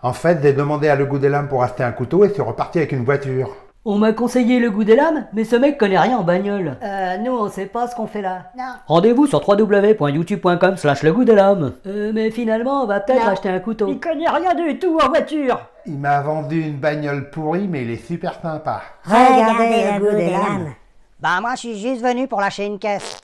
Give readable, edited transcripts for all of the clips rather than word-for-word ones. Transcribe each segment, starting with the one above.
En fait, j'ai demandé à Le Goût des Lames pour acheter un couteau et suis reparti avec une voiture. On m'a conseillé le goût des lames, mais ce mec connaît rien en bagnole. Nous on sait pas ce qu'on fait là. Non. Rendez-vous sur www.youtube.com/le goût des lames. Mais finalement, on va peut-être Non. acheter un couteau. Il connaît rien du tout en voiture. Il m'a vendu une bagnole pourrie, mais il est super sympa. Regardez le goût des lames. Bah moi je suis juste venu pour lâcher une caisse.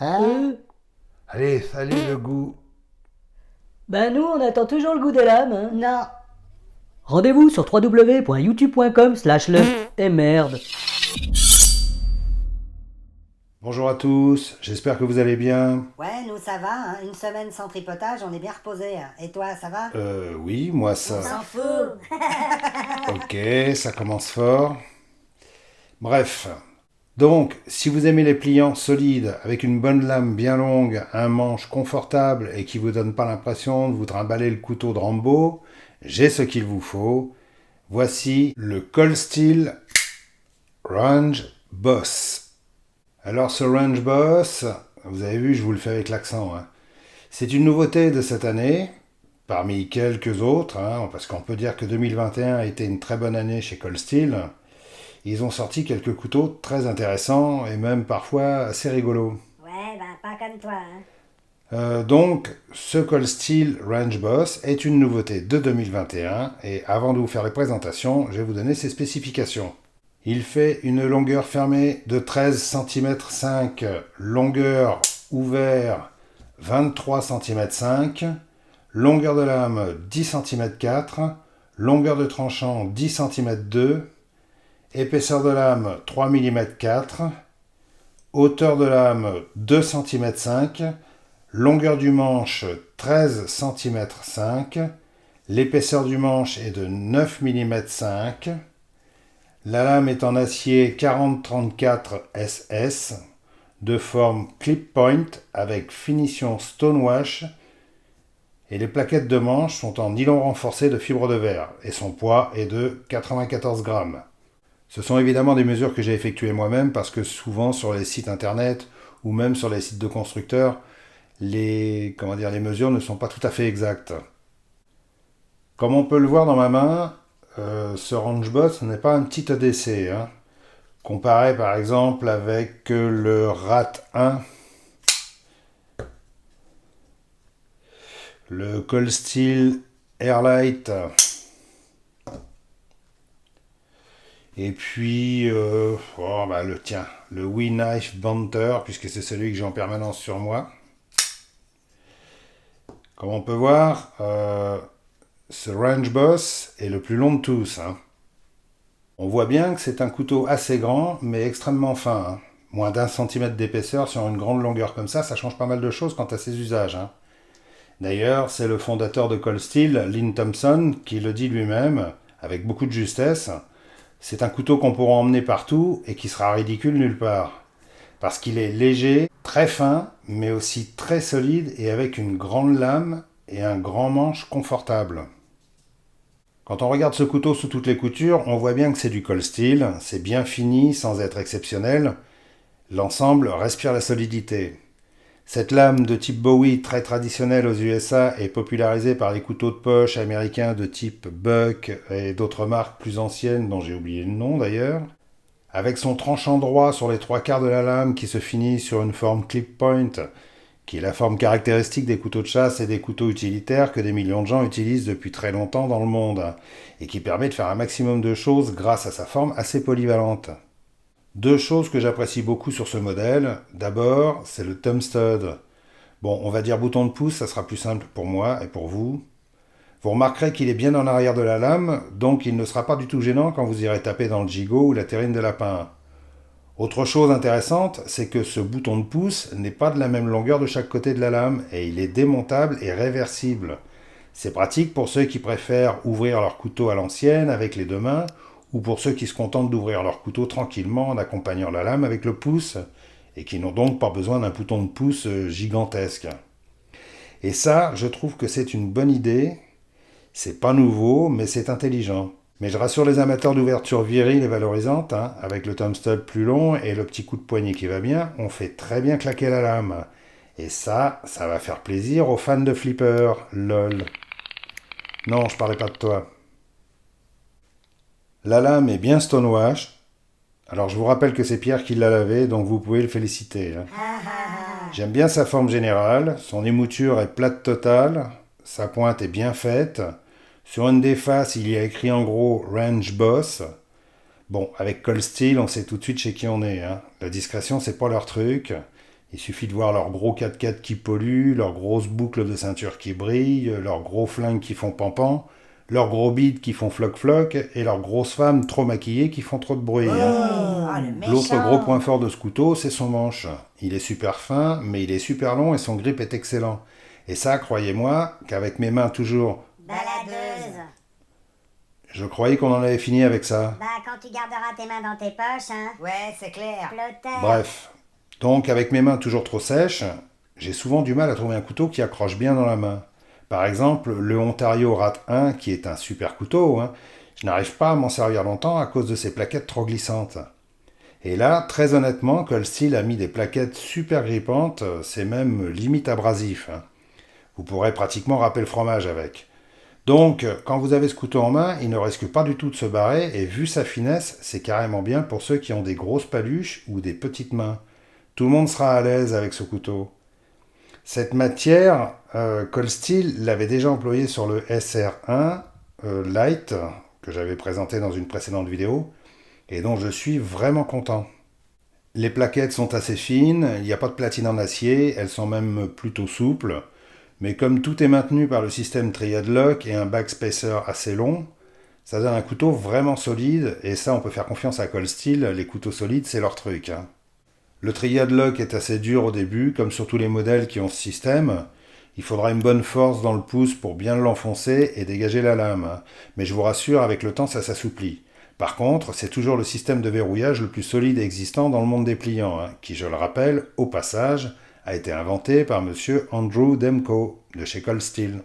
Hein? Allez, salut Le Goût. Ben nous, on attend toujours le goût des lames. Hein. Non. Rendez-vous sur www.youtube.com/le... Et merde. Bonjour à tous, j'espère que vous allez bien. Ouais, nous ça va, hein. Une semaine sans tripotage, on est bien reposé. Et toi, ça va? Oui, moi ça... On s'en fout. Ok, ça commence fort. Bref. Donc, si vous aimez les pliants solides, avec une bonne lame bien longue, un manche confortable et qui vous donne pas l'impression de vous trimballer le couteau de Rambo, j'ai ce qu'il vous faut. Voici le Cold Steel Range Boss. Alors ce Range Boss, vous avez vu, je vous le fais avec l'accent, hein. C'est une nouveauté de cette année, parmi quelques autres, hein, parce qu'on peut dire que 2021 a été une très bonne année chez Cold Steel. Ils ont sorti quelques couteaux très intéressants et même parfois assez rigolos. Ouais, bah pas comme toi, hein. Donc, ce Cold Steel Range Boss est une nouveauté de 2021 et avant de vous faire les présentations, je vais vous donner ses spécifications. Il fait une longueur fermée de 13 cm 5, longueur ouvert 23 cm 5, longueur de lame 10 cm 4, longueur de tranchant 10 cm 2, épaisseur de lame 3 mm 4, hauteur de lame 2 cm 5, longueur du manche 13 cm 5, l'épaisseur du manche est de 9 mm 5, la lame est en acier 4034 SS, de forme clip point avec finition stonewash, et les plaquettes de manche sont en nylon renforcé de fibre de verre, et son poids est de 94 grammes. Ce sont évidemment des mesures que j'ai effectuées moi-même parce que souvent sur les sites internet ou même sur les sites de constructeurs, les mesures ne sont pas tout à fait exactes. Comme on peut le voir dans ma main, ce Range Boss n'est pas un petit EDC. Hein. Comparé par exemple avec le Rat 1, le Cold Steel Airlight, et puis le WeKnife Banter, puisque c'est celui que j'ai en permanence sur moi. Comme on peut voir, ce Range Boss est le plus long de tous. Hein. On voit bien que c'est un couteau assez grand, mais extrêmement fin. Hein. Moins d'1 centimètre d'épaisseur sur une grande longueur comme ça change pas mal de choses quant à ses usages. Hein. D'ailleurs, c'est le fondateur de Cold Steel, Lynn Thompson, qui le dit lui-même, avec beaucoup de justesse. C'est un couteau qu'on pourra emmener partout et qui sera ridicule nulle part. Parce qu'il est léger, très fin, mais aussi très solide et avec une grande lame et un grand manche confortable. Quand on regarde ce couteau sous toutes les coutures, on voit bien que c'est du Cold Steel, c'est bien fini sans être exceptionnel. L'ensemble respire la solidité. Cette lame de type Bowie très traditionnelle aux USA est popularisée par les couteaux de poche américains de type Buck et d'autres marques plus anciennes dont j'ai oublié le nom d'ailleurs. Avec son tranchant droit sur les 3/4 de la lame qui se finit sur une forme clip point, qui est la forme caractéristique des couteaux de chasse et des couteaux utilitaires que des millions de gens utilisent depuis très longtemps dans le monde, et qui permet de faire un maximum de choses grâce à sa forme assez polyvalente. Deux choses que j'apprécie beaucoup sur ce modèle. D'abord, c'est le thumb stud. Bon, on va dire bouton de pouce, ça sera plus simple pour moi et pour vous. Vous remarquerez qu'il est bien en arrière de la lame, donc il ne sera pas du tout gênant quand vous irez taper dans le gigot ou la terrine de lapin. Autre chose intéressante, c'est que ce bouton de pouce n'est pas de la même longueur de chaque côté de la lame, et il est démontable et réversible. C'est pratique pour ceux qui préfèrent ouvrir leur couteau à l'ancienne avec les deux mains, ou pour ceux qui se contentent d'ouvrir leur couteau tranquillement en accompagnant la lame avec le pouce, et qui n'ont donc pas besoin d'un bouton de pouce gigantesque. Et ça, je trouve que c'est une bonne idée. C'est pas nouveau, mais c'est intelligent. Mais je rassure les amateurs d'ouverture virile et valorisante, hein, avec le thumb stud plus long et le petit coup de poignet qui va bien, on fait très bien claquer la lame. Et ça va faire plaisir aux fans de flipper, lol. Non, je parlais pas de toi. La lame est bien stonewash. Alors je vous rappelle que c'est Pierre qui l'a lavé, donc vous pouvez le féliciter. Hein. J'aime bien sa forme générale, son émouture est plate totale, sa pointe est bien faite. Sur une des faces, il y a écrit en gros Range Boss. Bon, avec Cold Steel, on sait tout de suite chez qui on est. Hein. La discrétion, c'est pas leur truc. Il suffit de voir leurs gros 4x4 qui polluent, leurs grosses boucles de ceinture qui brillent, leurs gros flingues qui font pampan, leurs gros bides qui font floc-floc, et leurs grosses femmes trop maquillées qui font trop de bruit. Hein. L'autre gros point fort de ce couteau, c'est son manche. Il est super fin, mais il est super long et son grip est excellent. Et ça, croyez-moi, qu'avec mes mains toujours... Baladeuse. Je croyais qu'on en avait fini avec ça. Bah, quand tu garderas tes mains dans tes poches, hein. Ouais, c'est clair. Plotter. Bref. Donc, avec mes mains toujours trop sèches, j'ai souvent du mal à trouver un couteau qui accroche bien dans la main. Par exemple, le Ontario Rat 1, qui est un super couteau, hein, je n'arrive pas à m'en servir longtemps à cause de ses plaquettes trop glissantes. Et là, très honnêtement, Cold Steel a mis des plaquettes super grippantes, c'est même limite abrasif. Hein. Vous pourrez pratiquement râper le fromage avec. Donc, quand vous avez ce couteau en main, il ne risque pas du tout de se barrer, et vu sa finesse, c'est carrément bien pour ceux qui ont des grosses paluches ou des petites mains. Tout le monde sera à l'aise avec ce couteau. Cette matière, Cold Steel l'avait déjà employée sur le SR1 Light, que j'avais présenté dans une précédente vidéo, et dont je suis vraiment content. Les plaquettes sont assez fines, il n'y a pas de platine en acier, elles sont même plutôt souples, mais comme tout est maintenu par le système Triad Lock et un backspacer assez long, ça donne un couteau vraiment solide, et ça on peut faire confiance à Cold Steel, les couteaux solides c'est leur truc. Hein. Le Triad Lock est assez dur au début, comme sur tous les modèles qui ont ce système. Il faudra une bonne force dans le pouce pour bien l'enfoncer et dégager la lame. Hein. Mais je vous rassure, avec le temps ça s'assouplit. Par contre, c'est toujours le système de verrouillage le plus solide existant dans le monde des pliants, hein, qui, je le rappelle, au passage, a été inventé par monsieur Andrew Demko, de chez Cold Steel.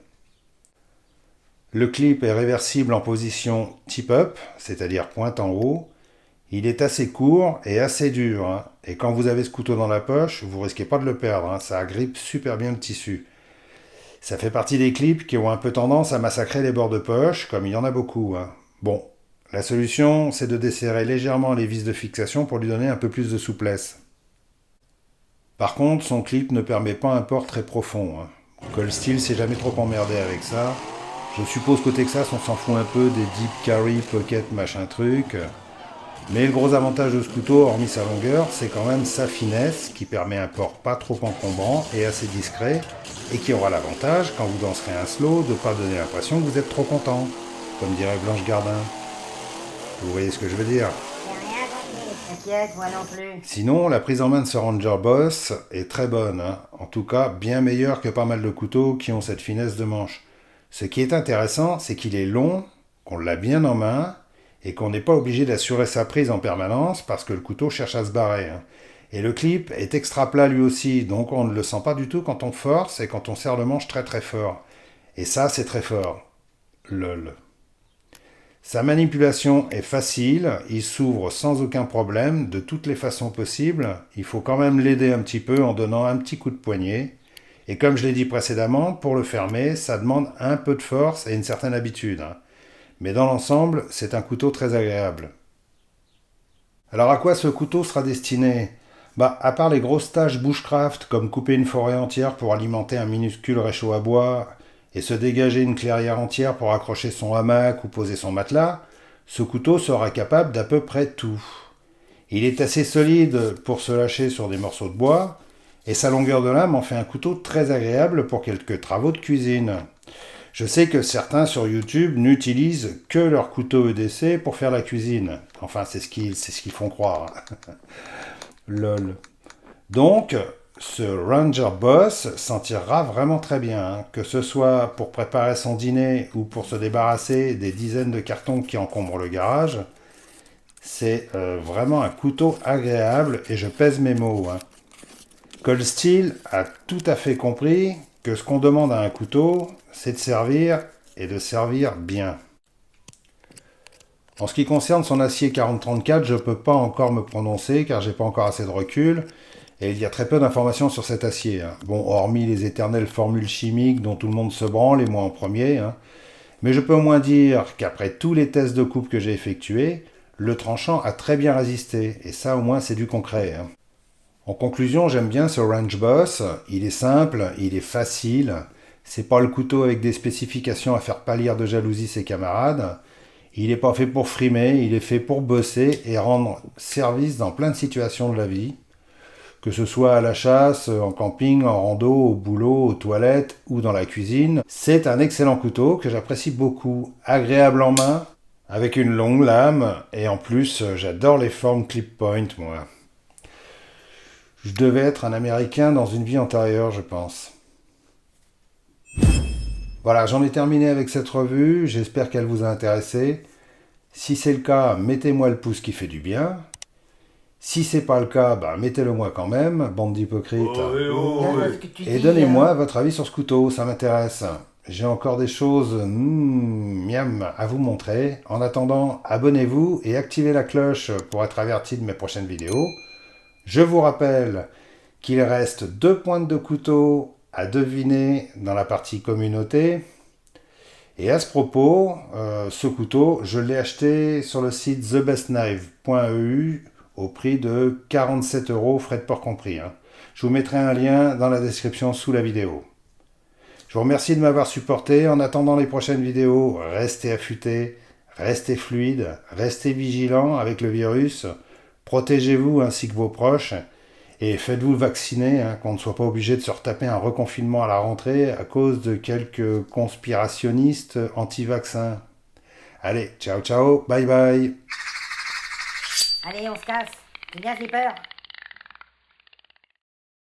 Le clip est réversible en position tip-up, c'est-à-dire pointe en haut. Il est assez court et assez dur, hein, et quand vous avez ce couteau dans la poche, vous risquez pas de le perdre, hein, ça agrippe super bien le tissu. Ça fait partie des clips qui ont un peu tendance à massacrer les bords de poche, comme il y en a beaucoup. Hein. Bon, la solution, c'est de desserrer légèrement les vis de fixation pour lui donner un peu plus de souplesse. Par contre, son clip ne permet pas un port très profond. Hein. Cold Steel s'est jamais trop emmerdé avec ça. Je suppose qu'au Texas, on s'en fout un peu des deep carry, pocket, machin truc. Mais le gros avantage de ce couteau, hormis sa longueur, c'est quand même sa finesse, qui permet un port pas trop encombrant et assez discret, et qui aura l'avantage, quand vous danserez un slow, de ne pas donner l'impression que vous êtes trop content, comme dirait Blanche Gardin. Vous voyez ce que je veux dire? J'ai rien compris. T'inquiète, moi non plus. Sinon, la prise en main de ce Ranger Boss est très bonne, hein. En tout cas bien meilleure que pas mal de couteaux qui ont cette finesse de manche. Ce qui est intéressant, c'est qu'il est long, qu'on l'a bien en main, et qu'on n'est pas obligé d'assurer sa prise en permanence parce que le couteau cherche à se barrer. Hein. Et le clip est extra plat lui aussi, donc on ne le sent pas du tout quand on force et quand on serre le manche très très fort. Et ça, c'est très fort. Lol. Sa manipulation est facile, il s'ouvre sans aucun problème, de toutes les façons possibles. Il faut quand même l'aider un petit peu en donnant un petit coup de poignet. Et comme je l'ai dit précédemment, pour le fermer, ça demande un peu de force et une certaine habitude. Hein. Mais dans l'ensemble, c'est un couteau très agréable. Alors à quoi ce couteau sera destiné? Bah, à part les grosses tâches bushcraft, comme couper une forêt entière pour alimenter un minuscule réchaud à bois, et se dégager une clairière entière pour accrocher son hamac ou poser son matelas, ce couteau sera capable d'à peu près tout. Il est assez solide pour se lâcher sur des morceaux de bois, et sa longueur de lame en fait un couteau très agréable pour quelques travaux de cuisine. Je sais que certains sur YouTube n'utilisent que leur couteau EDC pour faire la cuisine. Enfin, c'est ce qu'ils font croire. Lol. Donc, ce Ranger Boss s'en tirera vraiment très bien, hein, que ce soit pour préparer son dîner ou pour se débarrasser des dizaines de cartons qui encombrent le garage. C'est vraiment un couteau agréable et je pèse mes mots. Hein. Cold Steel a tout à fait compris que ce qu'on demande à un couteau, c'est de servir et de servir bien. En ce qui concerne son acier 4034, je ne peux pas encore me prononcer car j'ai pas encore assez de recul et il y a très peu d'informations sur cet acier. Hein. Bon, hormis les éternelles formules chimiques dont tout le monde se branle et moi en premier. Hein. Mais je peux au moins dire qu'après tous les tests de coupe que j'ai effectués, le tranchant a très bien résisté, et ça au moins c'est du concret. Hein. En conclusion, j'aime bien ce Range Boss, il est simple, il est facile, c'est pas le couteau avec des spécifications à faire pâlir de jalousie ses camarades, il n'est pas fait pour frimer, il est fait pour bosser et rendre service dans plein de situations de la vie, que ce soit à la chasse, en camping, en rando, au boulot, aux toilettes ou dans la cuisine. C'est un excellent couteau que j'apprécie beaucoup, agréable en main, avec une longue lame, et en plus j'adore les formes clip point, moi. Je devais être un Américain dans une vie antérieure, je pense. Voilà, j'en ai terminé avec cette revue, j'espère qu'elle vous a intéressé. Si c'est le cas, mettez-moi le pouce qui fait du bien. Si c'est pas le cas, mettez-le moi quand même, bande d'hypocrites. Et donnez-moi votre avis sur ce couteau, ça m'intéresse. J'ai encore des choses miam à vous montrer. En attendant, abonnez-vous et activez la cloche pour être averti de mes prochaines vidéos. Je vous rappelle qu'il reste 2 pointes de couteau à deviner dans la partie communauté. Et à ce propos, ce couteau, je l'ai acheté sur le site thebestknife.eu au prix de 47 €, frais de port compris. Hein. Je vous mettrai un lien dans la description sous la vidéo. Je vous remercie de m'avoir supporté. En attendant les prochaines vidéos, restez affûtés, restez fluides, restez vigilants avec le virus. Protégez-vous ainsi que vos proches. Et faites-vous vacciner, hein, qu'on ne soit pas obligé de se retaper un reconfinement à la rentrée à cause de quelques conspirationnistes anti-vaccins. Allez, ciao ciao, bye bye. Allez, on se casse. C'est bien, Flipper.